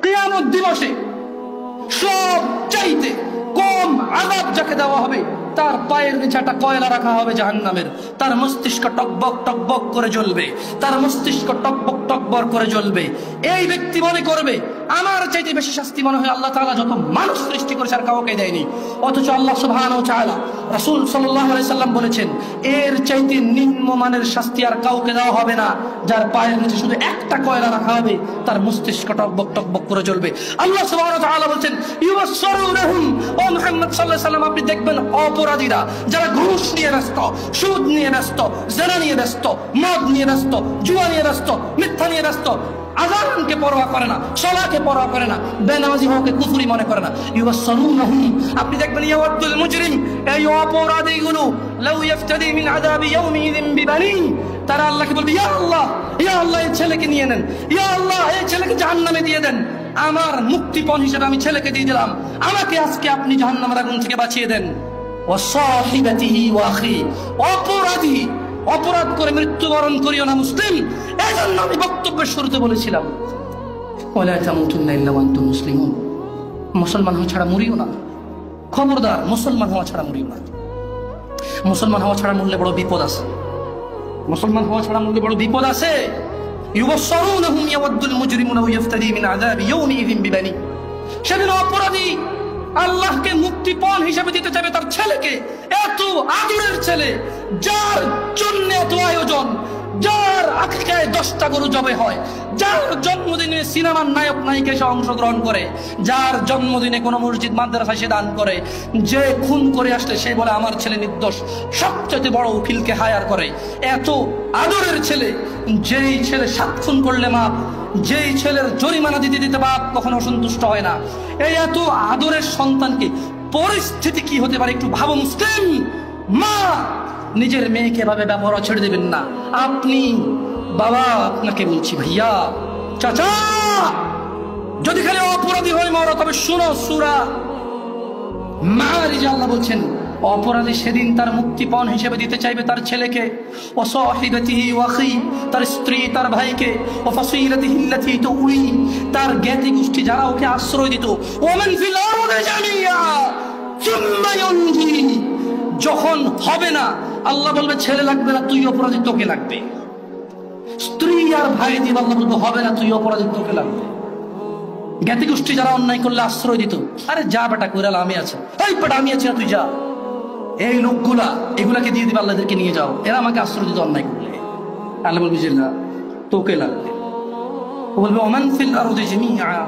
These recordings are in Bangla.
কিয়ামত দিবসে সব চাইতে কম আযাব যাকে দেওয়া হবে তার পায়ের নিচে একটা কয়লা রাখা হবে জাহান্নামের, তার মস্তিষ্ক টকবক টকবক করে জ্বলবে, তার মস্তিষ্ক টকবক টকবক করে জ্বলবে। এই ব্যক্তি মনে করবে আমার চাইতে বেশি শাস্তি মনে হয় আল্লাহ তাআলা যত মানুষ সৃষ্টি করেছে আর কাউকে দেয়নি। অথচ আল্লাহ সুবহানাহু ওয়া তাআলা, রাসূল সাল্লাল্লাহু আলাইহি সাল্লাম বলেছেন এর চাইতে নিম্নমানের শাস্তি আর কাউকে দেওয়া হবে না, যার পায়ের নিচে শুধু একটা কয়লা রাখা হবে, তার মস্তিষ্ক টকবক টকবক করে জ্বলবে। আল্লাহ সুবহানাহু ওয়া তাআলা বলেন ইউবাসসিরুনহুম, ও মুহাম্মদ সাল্লাল্লাহু আলাইহি সাল্লাম আপনি দেখবেন অপরাধীরা যারা ঘুষ নিয়ে ব্যস্ত, সুদ নিয়ে ব্যস্ত, জিনা নিয়ে ব্যস্ত, মদ নিয়ে ব্যস্ত, জুয়া নিয়ে ব্যস্ত, মিথ্যা নিয়ে ব্যস্ত, আযানকে পরোয়া করে না, সালাতকে পরোয়া করে না, বেনামাজি হওয়াকে কুফরি মনে করে না। ইউবাসসিরুনহুম, আপনি দেখবেন ইয়াওয়াদুল মুজরিম, এই অপরাধীগুলো লাউ ইফতাদি মিন আযাবি ইয়াউমিযিন বিবানি, তারা আল্লাহকে বলবে ইয়া আল্লাহ, ইয়া আল্লাহ এই ছেলেকে নিয়ে নেন, ইয়া আল্লাহ এই ছেলেকে জাহান্নামে দিয়ে দেন, আমার মুক্তিপণ হিসেবে আমি ছেলেকে দিয়ে দিলাম, আমাকে আজকে আপনি জাহান্নামের আগুন থেকে বাঁচিয়ে দেন। ওয়াসাহিবাতিহি ওয়া আখি, অপরাধী অপরাধ করে মৃত্যুবরণ করিও না মুসলিম। এজন্য আমি বক্তব্যের শুরুতে বলেছিলাম ওয়ালা তামুতুন্না ইল্লা ওয়া আনতুম মুসলিমুন, মুসলমান হওয়া ছাড়া মরিও না, খবরদার মুসলমান হওয়া ছাড়া মরিও না। মুসলমান হওয়া ছাড়া মরলে বড় বিপদ আছে, মুসলমান হওয়া ছাড়া মরলে বড় বিপদ আছে। ইউবাসসিরুনহুম ইয়াওয়াদুল মুজরিমুনা ইয়াফতাদি মিন আযাবি ইয়াউমিযিন বিবানি, সেদিন অপরাধী আল্লাহকে মুক্তিপণ হিসেবে দিতে চাইবে তার ছেলেকে, এত আদরের ছেলে যার জন্য এত আয়োজন, যার আকিকায় 10টা গরু জবে হয়, যার জন্মদিনে সিনেমার নায়ক নায়িকা এসে অংশগ্রহণ করে, যার জন্মদিনে কোনো মসজিদ মাদ্রাসায় সে দান করে, যে খুন করে আসলে সে বলে আমার ছেলে নির্দোষ, সবচেয়ে বড় উকিলকে হায়ার করে। এত আদরের ছেলে, যেই ছেলে 7 খুন করলে মাপ, যেই ছেলের জরিমানা দিতে দিতে বাপ কখনো অসন্তুষ্ট হয় না, এই এত আদরের সন্তানকে পরিস্থিতি কি হতে পারে একটু ভাবো মুসলিম। মা নিজের মেয়েকে এভাবে ব্যবহার ছেড়ে দেবেন না। আপনি বাবা, আপনাকে বলছি ভাইয়া, চাচা, যদি খালি অপরাধী হয়ে মরো তবে শুনো সূরা মাআরিজে আল্লাহ বলছেন অপরাধী সেদিন তার মুক্তিপণ হিসেবে দিতে চাইবে তার ছেলেকে, ও সাহিবাতিহি ওয়া আখি, তার স্ত্রী তার ভাইকে, ও ফাসিলাতিহি আল্লাতী তুউই, তার জ্ঞাতি গোষ্ঠী যারা ওকে আশ্রয় দিত, ওয়া মান ফিল আরদি জামিআ সুম্মা ইউনজি, যখন হবে না আল্লাহ বলবে ছেলে লাগবে না তুই অপরাধী তোকে লাগবে, স্ত্রী আর ভাই দিয়ে আল্লাহ বলবে হবে না তুই অপরাধী তোকে লাগবে। জ্ঞাতি গোষ্ঠী যারা অন্যায় করলে আশ্রয় দিত, আরে যা বেটা কইরাল আমি আছি, এই বেটা আমি আছি না তুই যা, এই লোকগুলা এগুলাকে দিয়ে দিবে আল্লাহদেরকে নিয়ে যাও, এরা আমাকে আশ্রয় দিত অন্যায় করলে, আল্লাহ বলবে যে না তোকে লাগবে। ও বলবে ওমান ফিল আরদি জামিআ,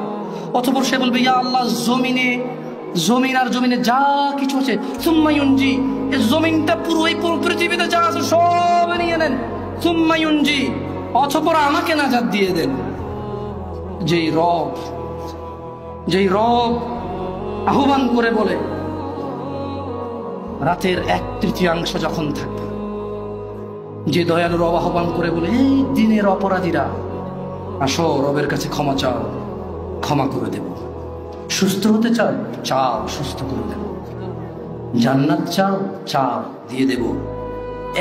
অতঃপর সে বলবে ইয়া আল্লাহ জমিন আর জমিনে যা কিছু আছে, সুম্মা ইউনজি, এই জমিনটা পুরো এই পৃথিবীতে যা আছে সব নিয়ে নেন, সুম্মা ইউনজি, অতঃপর আমাকে নাজাত দিয়ে দেন। যেই রব আহ্বান করে বলে রাতের 1/3 যখন থাকবে, যে দয়ালু রব আহ্বান করে বলে এই দিনের অপরাধীরা আসো রবের কাছে ক্ষমা চাও, ক্ষমা করে দেব, সুস্থ হতে চাও চাও সুস্থ করে দেব, জান্নাত চাও চাও দিয়ে দেব।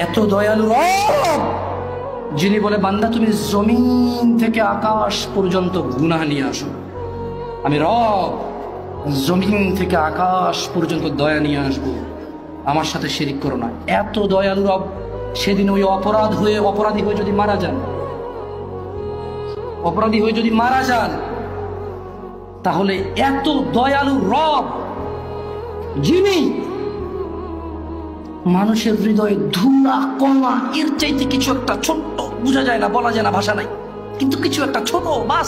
এত দয়ালু রব যিনি বলে বান্দা তুমি জমিন থেকে আকাশ পর্যন্ত গুনাহ নিয়ে আসো, আমি রব জমিন থেকে আকাশ পর্যন্ত দয়া নিয়ে আসবো, আমার সাথে শিরিক করো না। এত দয়ালু রব সেদিন ওই অপরাধী হয়ে যদি মারা যান, তাহলে এত দয়ালু রব যিনি মানুষের হৃদয়ে ধুলা কণা এর চাইতে কিছু একটা ছোট্ট, বোঝা যায় না, বলা যায় না, ভাষা নাই, কিন্তু কিছু একটা ছোট, বাস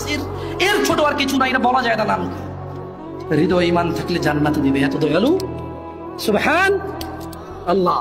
এর ছোট আর কিছু নাই, এটা বলা যায় না নাম, হৃদয় ঈমান থাকলে জান্নাতে দিবে, এত দয়ালু সুবহান আল্লাহ।